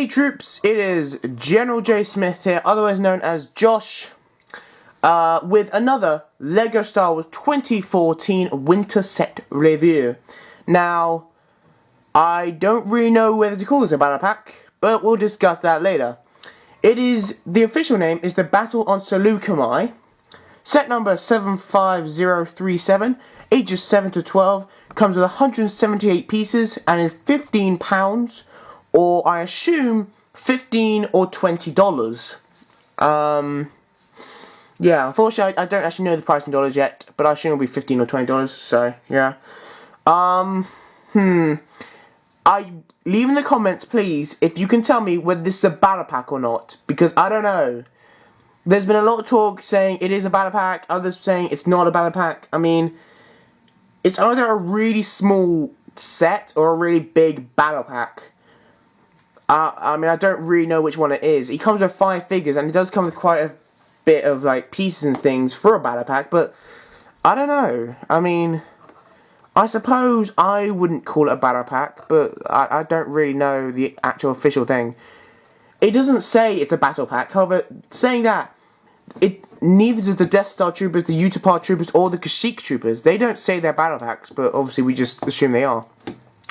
Hey troops, it is GeneralJSmith here, otherwise known as Josh, with another LEGO Star Wars 2014 Winter Set Review. Now, I don't really know whether to call this a battle pack, but we'll discuss that later. The official name is the Battle on Saleucami, set number 75037, ages 7 to 12, comes with 178 pieces and is £15. Or I assume $15 or $20. Yeah, unfortunately I don't actually know the price in dollars yet, but I assume it'll be $15 or $20, so yeah. Leave in the comments please if you can tell me whether this is a battle pack or not, because I don't know. There's been a lot of talk saying it is a battle pack, others saying it's not a battle pack. I mean, it's either a really small set or a really big battle pack. I mean, I don't really know which one it is. He comes with 5 figures, and it does come with quite a bit of, like, pieces and things for a battle pack, but I don't know. I mean, I suppose I wouldn't call it a battle pack, but I don't really know the actual official thing. It doesn't say it's a battle pack, however, saying that, neither does the Death Star Troopers, the Utapau Troopers, or the Kashyyyk Troopers. They don't say they're battle packs, but obviously we just assume they are.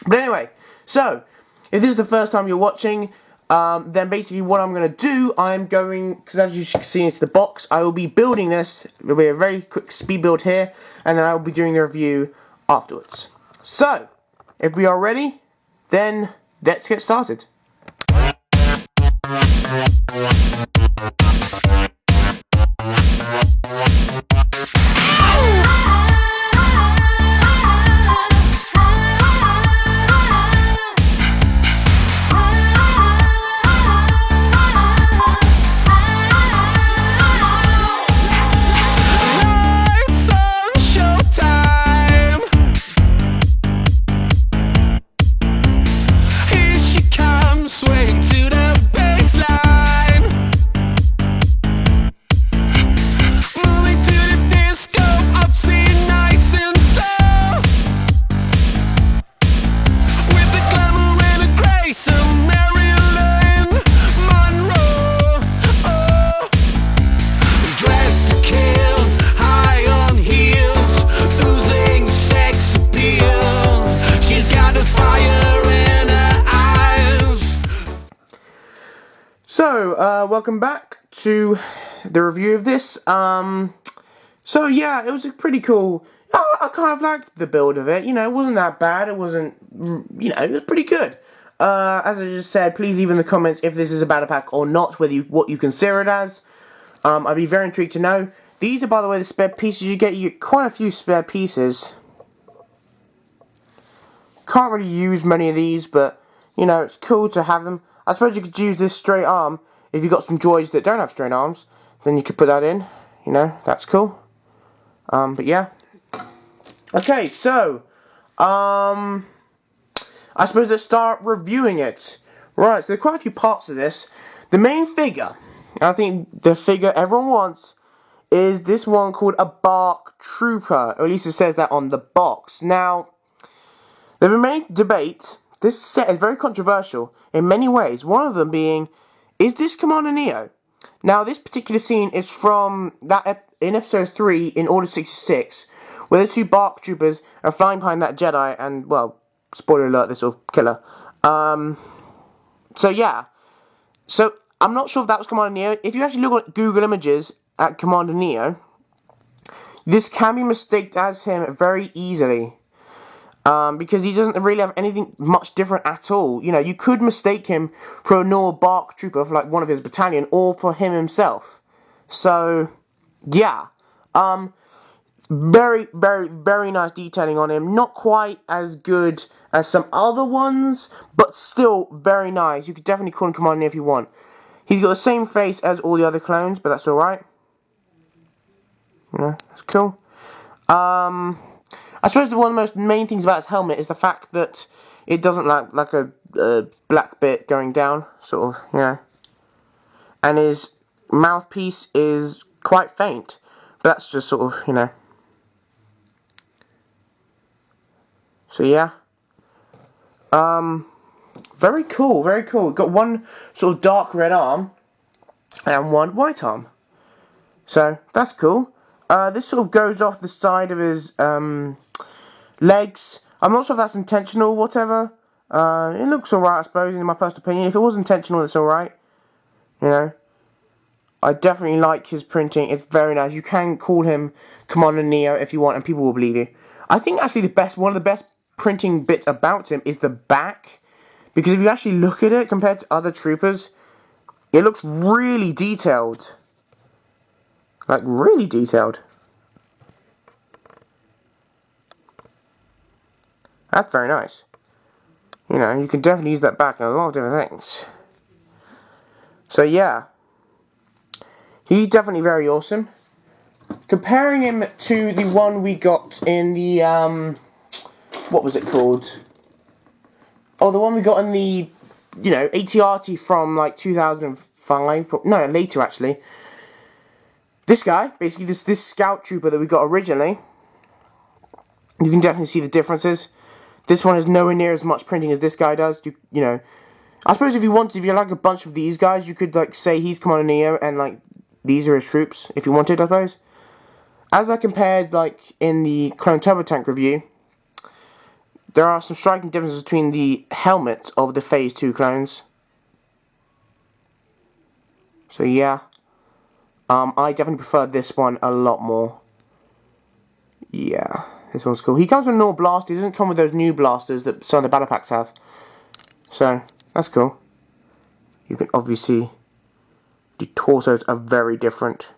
But anyway, so if this is the first time you're watching, then basically what I'm going to do, because as you can see into the box, I will be building this. It'll be a very quick speed build here, and then I will be doing the review afterwards. So, if we are ready, then let's get started. So, welcome back to the review of this. So yeah, it was a pretty cool, I kind of liked the build of it, you know, it wasn't that bad, it wasn't, you know, it was pretty good. As I just said, please leave in the comments if this is a battle pack or not, what you consider it as. I'd be very intrigued to know. These are, by the way, the spare pieces you get quite a few spare pieces. Can't really use many of these, but, you know, it's cool to have them. I suppose you could use this straight arm. If you've got some droids that don't have straight arms, then you could put that in. You know, that's cool. But yeah. Okay, so, I suppose let's start reviewing it. Right, so there are quite a few parts of this. The main figure, and I think the figure everyone wants, is this one called a BARC Trooper. Or at least it says that on the box. Now, there have been many debates. This set is very controversial in many ways, one of them being, is this Commander Neo? Now, this particular scene is from in Episode 3 in Order 66, where the 2 BARC troopers are flying behind that Jedi, and, well, spoiler alert, this sort of killer. So, yeah. So, I'm not sure if that was Commander Neo. If you actually look at Google Images at Commander Neo, this can be mistaken as him very easily. Because he doesn't really have anything much different at all. You know, you could mistake him for a normal BARC trooper for, like, one of his battalion, or for him himself. So, yeah. Very, very, very nice detailing on him. Not quite as good as some other ones, but still very nice. You could definitely call him Commander if you want. He's got the same face as all the other clones, but that's alright. You know, that's cool. I suppose one of the most main things about his helmet is the fact that it doesn't look like a black bit going down, sort of, you know. And his mouthpiece is quite faint, but that's just sort of, you know. So yeah. Very cool, very cool. Got one sort of dark red arm and one white arm. So, that's cool. This sort of goes off the side of his legs. I'm not sure if that's intentional or whatever. It looks alright, I suppose, in my personal opinion. If it was intentional, it's alright. You know. I definitely like his printing. It's very nice. You can call him Commander Neo if you want, and people will believe you. I think actually one of the best printing bits about him is the back. Because if you actually look at it, compared to other troopers, it looks really detailed. Like, really detailed. That's very nice. You know, you can definitely use that back in a lot of different things. So, yeah. He's definitely very awesome. Comparing him to the one we got in the, what was it called? Oh, the one we got in the, you know, AT-AT from, like, 2005. No, later, actually. This guy, basically, this scout trooper that we got originally, you can definitely see the differences. This one has nowhere near as much printing as this guy does. You know, I suppose if you like a bunch of these guys, you could, like, say he's Commander Neo and, like, these are his troops, if you wanted, I suppose. As I compared, like, in the Clone Turbo Tank review, there are some striking differences between the helmet of the Phase 2 clones. So, yeah. I definitely prefer this one a lot more. Yeah, this one's cool. He comes with a normal blaster. He doesn't come with those new blasters that some of the battle packs have. So, that's cool. You can obviously... The torsos are very different.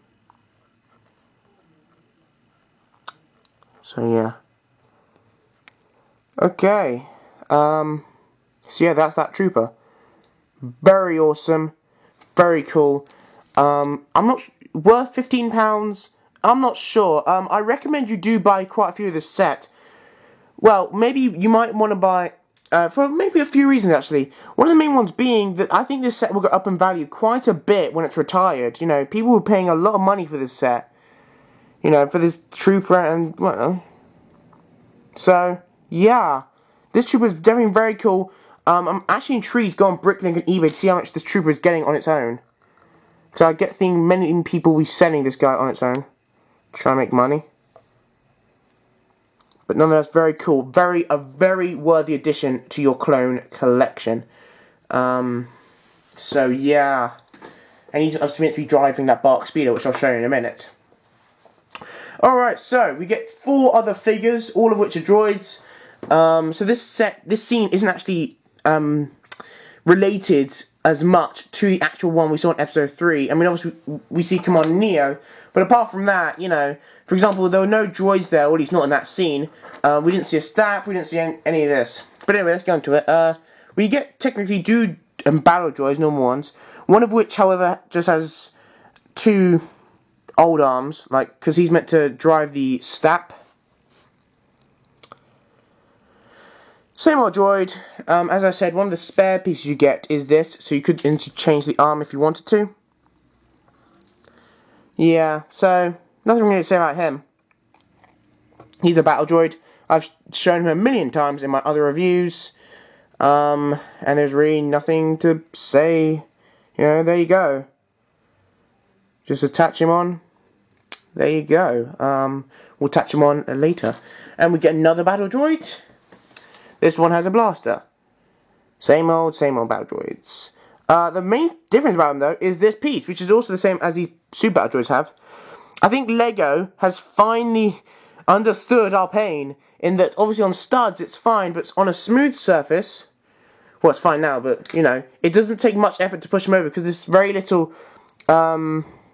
So, yeah. Okay. So, yeah, that's that trooper. Very awesome. Very cool. I'm not... Worth £15? I'm not sure. I recommend you do buy quite a few of this set. Well, maybe you might want to buy... for maybe a few reasons, actually. One of the main ones being that I think this set will go up in value quite a bit when it's retired. You know, people were paying a lot of money for this set. You know, for this trooper and, well... So, yeah. This trooper is definitely very cool. I'm actually intrigued to go on Bricklink and eBay to see how much this trooper is getting on its own. Because I get seeing many people be selling this guy on its own. Try and make money. But nonetheless, very cool. A very worthy addition to your clone collection. So, yeah. And he's meant to be driving that BARC speeder, which I'll show you in a minute. Alright, so we get 4 other figures, all of which are droids. So this scene isn't actually related as much to the actual one we saw in episode 3. I mean, obviously, we see Commander Neo, but apart from that, you know, for example, there were no droids there, or at least not in that scene. We didn't see a STAP, we didn't see any of this. But anyway, let's go into it. We get, technically, dude and battle droids, normal ones, one of which, however, just has 2 old arms, like, because he's meant to drive the STAP. Same old droid. As I said, one of the spare pieces you get is this, so you could interchange the arm if you wanted to. Yeah, so, nothing really to say about him. He's a battle droid. I've shown him a million times in my other reviews. And there's really nothing to say. You know, there you go. Just attach him on. There you go. We'll attach him on later. And we get another battle droid. This one has a blaster. Same old battle droids. The main difference about them, though, is this piece, which is also the same as these Super Battle Droids have. I think LEGO has finally understood our pain, in that, obviously, on studs, it's fine, but on a smooth surface, well, it's fine now, but, you know, it doesn't take much effort to push them over, because there's very little,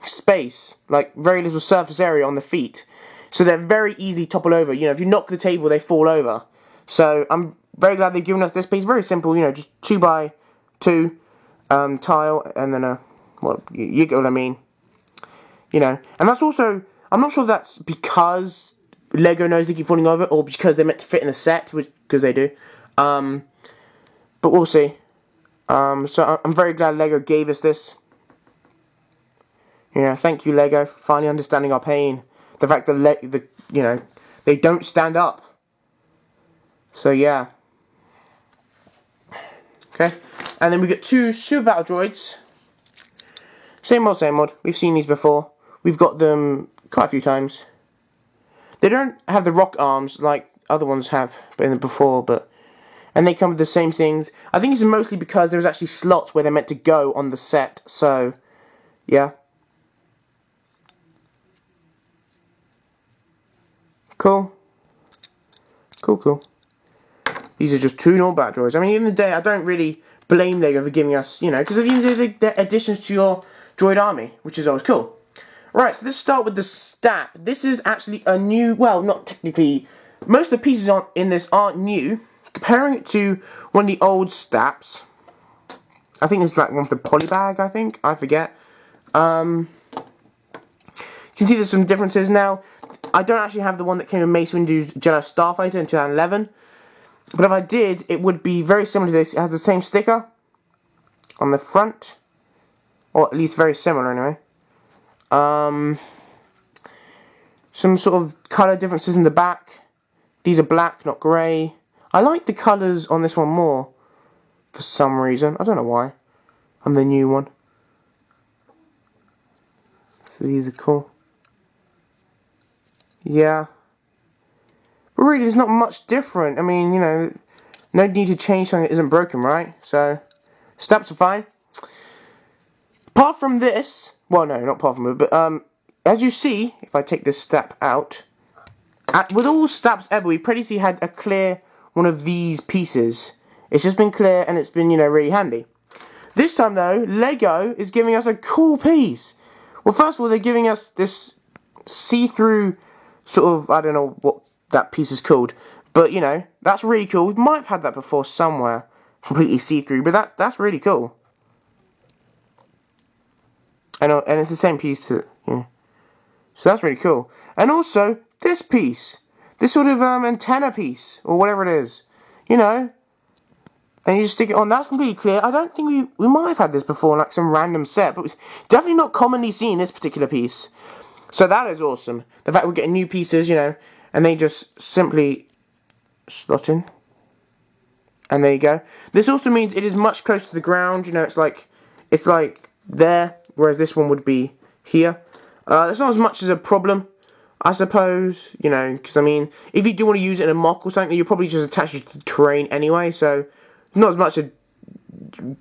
space, like, very little surface area on the feet. So they're very easily topple over. You know, if you knock the table, they fall over. So, I'm very glad they've given us this piece. Very simple, you know, just 2x2 tile, and then well, you get what I mean. You know, and that's also, I'm not sure if that's because LEGO knows they keep falling over, or because they're meant to fit in the set, because they do. But we'll see. So, I'm very glad LEGO gave us this. You know, thank you, LEGO, for finally understanding our pain. The fact that, you know, they don't stand up. So, yeah. Okay, and then we got 2 Super Battle Droids. Same old, we've seen these before. We've got them quite a few times. They don't have the rock arms like other ones have before, and they come with the same things. I think it's mostly because there's actually slots where they're meant to go on the set, so, yeah. Cool. Cool. These are just 2 normal Battle Droids. I mean, in the day, I don't really blame LEGO for giving us, you know, because at the end of the day, they're additions to your droid army, which is always cool. Right, so let's start with the STAP. This is actually a new, well, not technically, most of the pieces in this aren't new. Comparing it to one of the old STAPs, I think it's like one with the polybag, I forget. You can see there's some differences now. I don't actually have the one that came with Mace Windu's Jedi Starfighter in 2011. But if I did, it would be very similar to this. It has the same sticker on the front. Or at least very similar anyway. Some sort of colour differences in the back. These are black, not grey. I like the colours on this one more. For some reason. I don't know why. On the new one. So these are cool. Yeah. But really, there's not much different. I mean, you know, no need to change something that isn't broken, right? So, STAPs are fine. Apart from this, well, no, not apart from it, but as you see, if I take this STAP out, with all STAPs ever, we previously had a clear one of these pieces. It's just been clear, and it's been, you know, really handy. This time, though, LEGO is giving us a cool piece. Well, first of all, they're giving us this see-through sort of, I don't know what that piece is called, but you know, that's really cool. We might have had that before somewhere, completely see-through, but that's really cool. And it's the same piece to, yeah. So that's really cool. And also this piece, this sort of antenna piece or whatever it is, you know, and you just stick it on. That's completely clear. I don't think we might have had this before in like some random set, but it's definitely not commonly seen, this particular piece. So that is awesome. The fact we're getting new pieces, you know, and they just simply slot in. And there you go. This also means it is much closer to the ground. You know, it's like there, whereas this one would be here. It's not as much as a problem, I suppose. You know, because I mean, if you do want to use it in a mock or something, you'll probably just attach it to the terrain anyway. So not as much a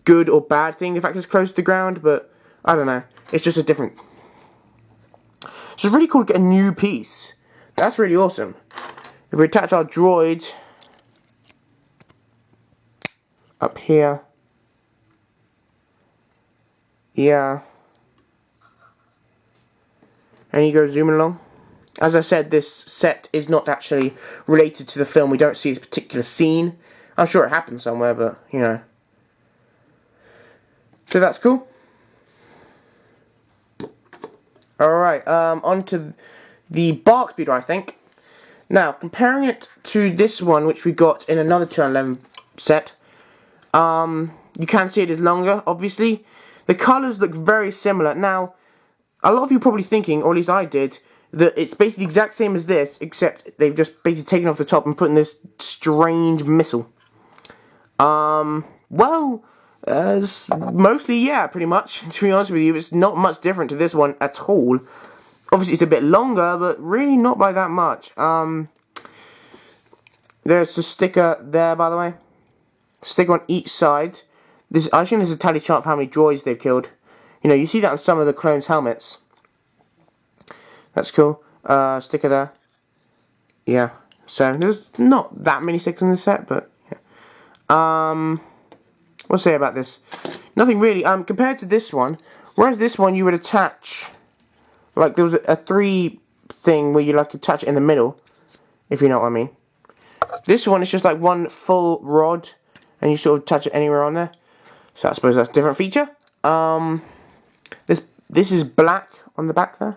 good or bad thing. The fact it's close to the ground, but I don't know. It's just a different. So it's really cool to get a new piece. That's really awesome. If we attach our droid up here, yeah, and you go zooming along. As I said, this set is not actually related to the film. We don't see this particular scene. I'm sure it happened somewhere, but you know. So that's cool. Alright, on to the BARC speeder, I think. Now, comparing it to this one, which we got in another 2011 set, you can see it is longer, obviously. The colours look very similar. Now, a lot of you are probably thinking, or at least I did, that it's basically the exact same as this, except they've just basically taken off the top and put in this strange missile. Well, mostly, yeah, pretty much. To be honest with you, it's not much different to this one at all. Obviously, it's a bit longer, but really not by that much. There's a sticker there, by the way. Sticker on each side. I assume this is a tally chart of how many droids they've killed. You know, you see that on some of the clones' helmets. That's cool. Sticker there. Yeah. So, there's not that many stickers in this set, but yeah. What's to say about this? Nothing really. Compared to this one, whereas this one you would attach, like there was a 3 thing where you like attach it in the middle, if you know what I mean. This one is just like one full rod, and you sort of touch it anywhere on there. So I suppose that's a different feature. This is black on the back there.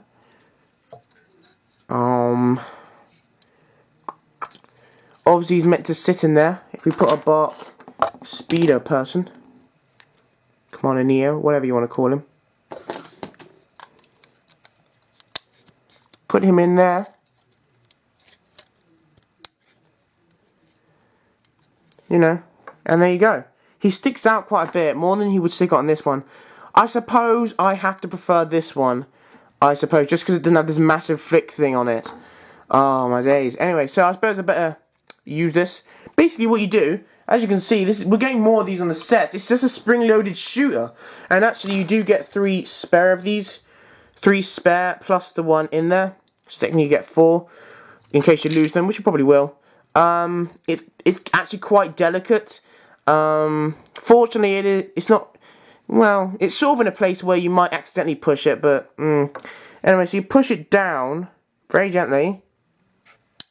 Obviously he's meant to sit in there. If we put a BARC speeder person, come on, a Neo, whatever you want to call him, put him in there. You know, and there you go. he sticks out quite a bit, more than he would stick out on this one. I suppose I have to prefer this one. I suppose, just because it doesn't have this massive flick thing on it. Oh, my days. Anyway, so I suppose I better use this. Basically, what you do, as you can see, we're getting more of these on the set. It's just a spring-loaded shooter. And actually, you do get 3 spare of these. 3 spare, plus the one in there. So technically, you get 4, in case you lose them, which you probably will. It's actually quite delicate. Fortunately, it's not... Well, it's sort of in a place where you might accidentally push it, but... Anyway, so you push it down, very gently.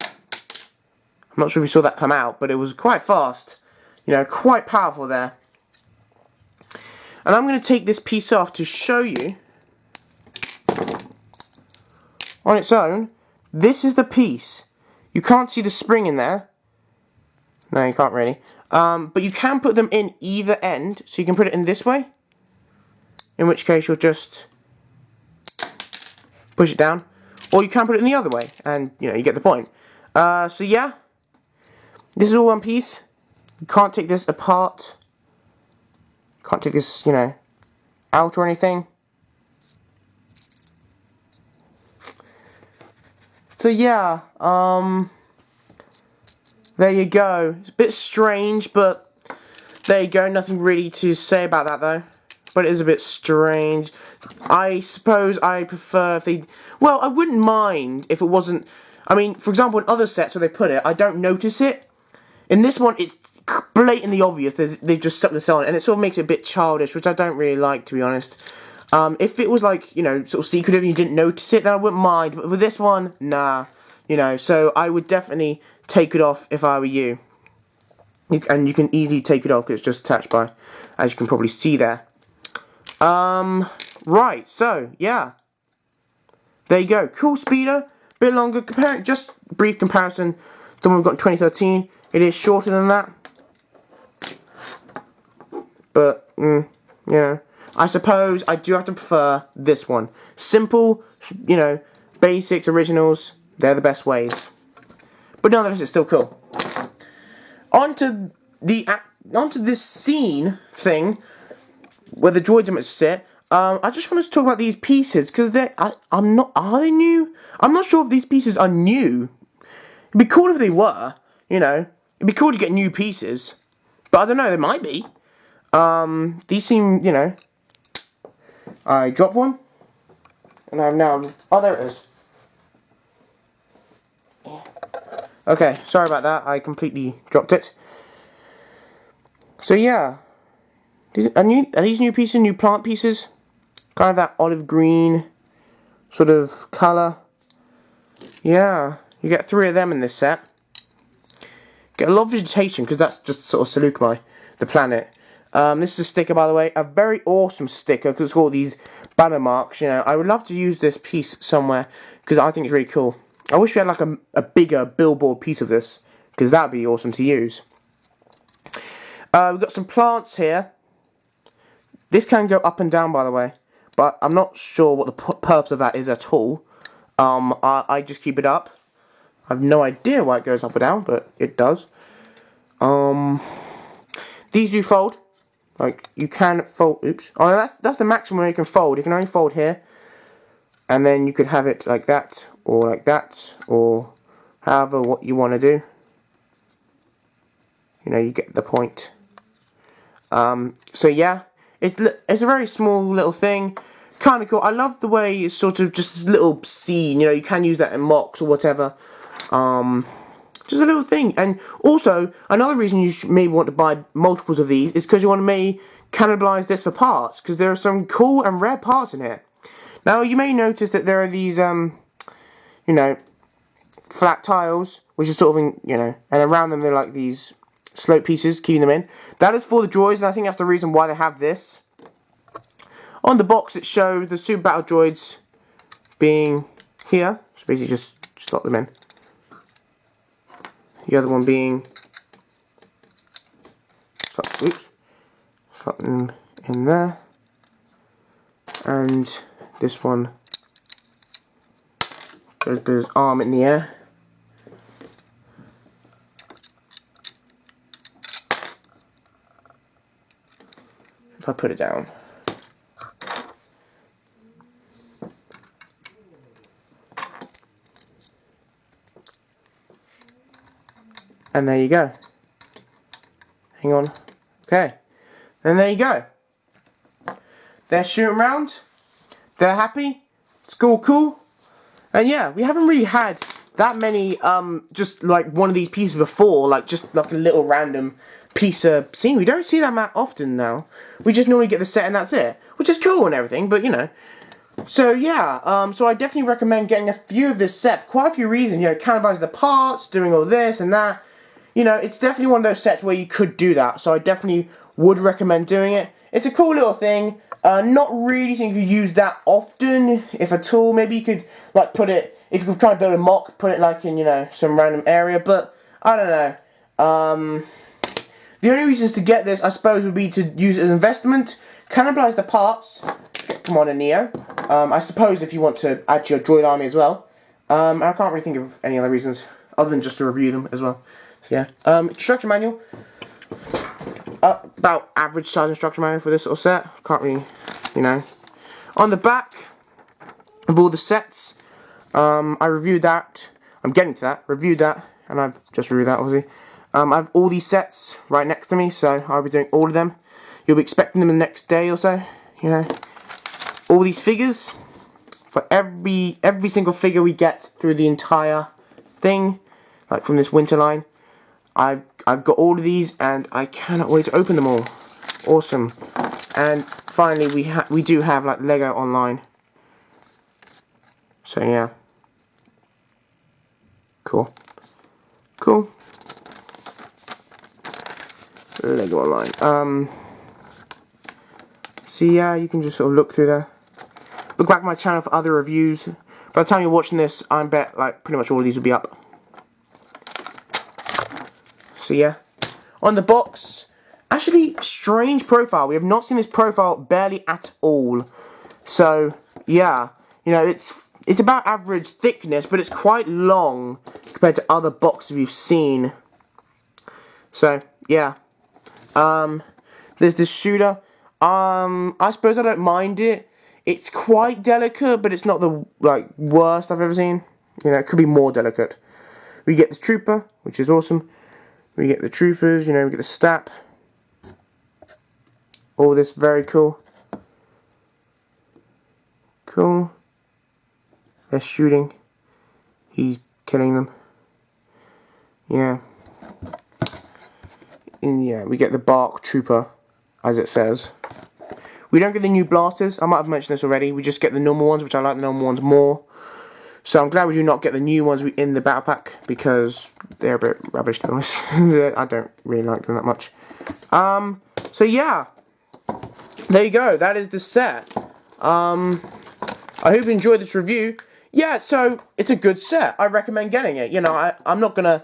I'm not sure if you saw that come out, but it was quite fast. You know, quite powerful there. And I'm going to take this piece off to show you. On its own, this is the piece. You can't see the spring in there. No, you can't really. But you can put them in either end, so you can put it in this way. In which case you'll just push it down. Or you can put it in the other way, and you know, you get the point. So yeah, this is all one piece. You can't take this apart. Can't take this, you know, out or anything. So yeah, there you go. It's a bit strange, but there you go. Nothing really to say about that though. But it is a bit strange. I suppose I prefer if they... Well, I wouldn't mind if it wasn't... I mean, for example, in other sets where they put it, I don't notice it. In this one, it's blatantly obvious. They've just stuck this on, and it sort of makes it a bit childish, which I don't really like, to be honest. If it was like, you know, sort of secretive and you didn't notice it, then I wouldn't mind. But with this one, nah. You know, so I would definitely take it off if I were you. And you can easily take it off because it's just attached by, as you can probably see there. Right, so, yeah. There you go. Cool speeder, bit longer. Comparing, just brief comparison to the one we've got in 2013. It is shorter than that. But, you know, I suppose I do have to prefer this one. Simple, you know, basics, originals, they're the best ways. But nonetheless, it's still cool. Onto this scene thing, where the droids are meant to sit. I just wanted to talk about these pieces because are they new? I'm not sure if these pieces are new. It'd be cool if they were, you know. It'd be cool to get new pieces, but I don't know. They might be. These seem, you know. I dropped one, and I've now. Oh, there it is. Okay, sorry about that. I completely dropped it. So yeah. Are these new pieces, new plant pieces? Kind of that olive green sort of colour. Yeah, you get 3 of them in this set. Get a lot of vegetation, because that's just sort of Saleucami, the planet. This is a sticker, by the way. A very awesome sticker, because it's got all these banner marks, you know. I would love to use this piece somewhere, because I think it's really cool. I wish we had like a bigger billboard piece of this, because that would be awesome to use. We've got some plants here. This can go up and down, by the way, but I'm not sure what the purpose of that is at all. I just keep it up. I have no idea why it goes up or down, but it does. These do fold. Like, you can fold, oops. Oh, that's the maximum you can fold. You can only fold here. And then you could have it like that, or however what you want to do. You know, you get the point. So yeah. It's a very small little thing, kind of cool. I love the way it's sort of just this little scene, you know, you can use that in mocks or whatever. Just a little thing. And also, another reason you should maybe want to buy multiples of these is because you want to maybe cannibalize this for parts, because there are some cool and rare parts in here. Now, you may notice that there are these, you know, flat tiles, which is sort of, you know, and around them they're like these slope pieces, keeping them in. That is for the droids, and I think that's the reason why they have this. On the box it shows the Super Battle Droids being here, so basically just slot them in. The other one being, slot them in there, and this one goes his arm in the air. if I put it down. And there you go. Hang on. Okay. And there you go. They're shooting around. They're happy. It's cool. And yeah, we haven't really had that many, just like one of these pieces before. Like just like a little random piece of scene. We don't see that often now. We just normally get the set and that's it. Which is cool and everything, but you know. So yeah, so I definitely recommend getting a few of this set. Quite a few reasons, you know, cannibalizing the parts, doing all this and that. You know, it's definitely one of those sets where you could do that. So I definitely would recommend doing it. It's a cool little thing. Not really something you could use that often, if at all. Maybe you could, like, put it, if you could try to build a mock, put it, like, in, you know, some random area. But, I don't know. The only reasons to get this, I suppose, would be to use it as an investment, cannibalize the parts. Come on, Neo. I suppose if you want to add to your droid army as well. I can't really think of any other reasons, other than just to review them as well. Yeah. Instruction manual. About average size instruction manual for this sort of set. Can't really, you know. On the back of all the sets, I reviewed that. I'm getting to that. Reviewed that, and I've just reviewed that, obviously. I have all these sets right next to me, so I'll be doing all of them. You'll be expecting them the next day or so. You know, all these figures for every single figure we get through the entire thing, like from this winter line. I've got all of these, and I cannot wait to open them all. Awesome. And finally, we do have like Lego Online. So yeah, cool. Lego Online. So yeah, you can just sort of look through there. Look back at my channel for other reviews. By the time you're watching this, I bet like pretty much all of these will be up. So yeah, on the box, actually strange profile. We have not seen this profile barely at all. So yeah, you know, it's about average thickness, but it's quite long compared to other boxes we've seen. So yeah, there's this shooter. I suppose I don't mind it. It's quite delicate, but it's not the like worst I've ever seen. You know, it could be more delicate. We get the trooper, which is awesome. We get the troopers, you know, we get the STAP. All this very cool. Cool. They're shooting. He's killing them. Yeah. And yeah, we get the BARC trooper, as it says. We don't get the new blasters. I might have mentioned this already. We just get the normal ones, which I like the normal ones more. So I'm glad we do not get the new ones in the battle pack, because they're a bit rubbish, to be honest. I don't really like them that much. So yeah, there you go. That is the set. I hope you enjoyed this review. Yeah, so it's a good set. I recommend getting it. You know, I'm not gonna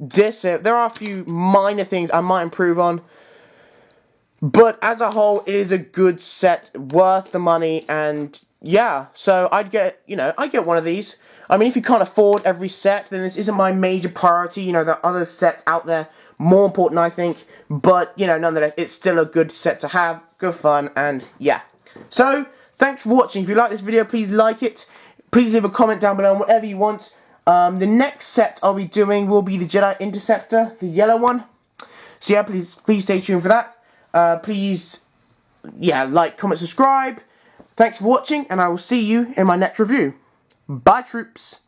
diss it. There are a few minor things I might improve on, but as a whole, it is a good set, worth the money. And yeah, so I'd get, you know, I'd get one of these. I mean, if you can't afford every set, then this isn't my major priority. You know, there are other sets out there more important, I think. But, you know, nonetheless, it's still a good set to have. Good fun, and yeah. So, thanks for watching. If you like this video, please like it. Please leave a comment down below on whatever you want. The next set I'll be doing will be the Jedi Interceptor, the yellow one. So yeah, please stay tuned for that. Please, yeah, like, comment, subscribe. Thanks for watching, and I will see you in my next review. Bye, troops.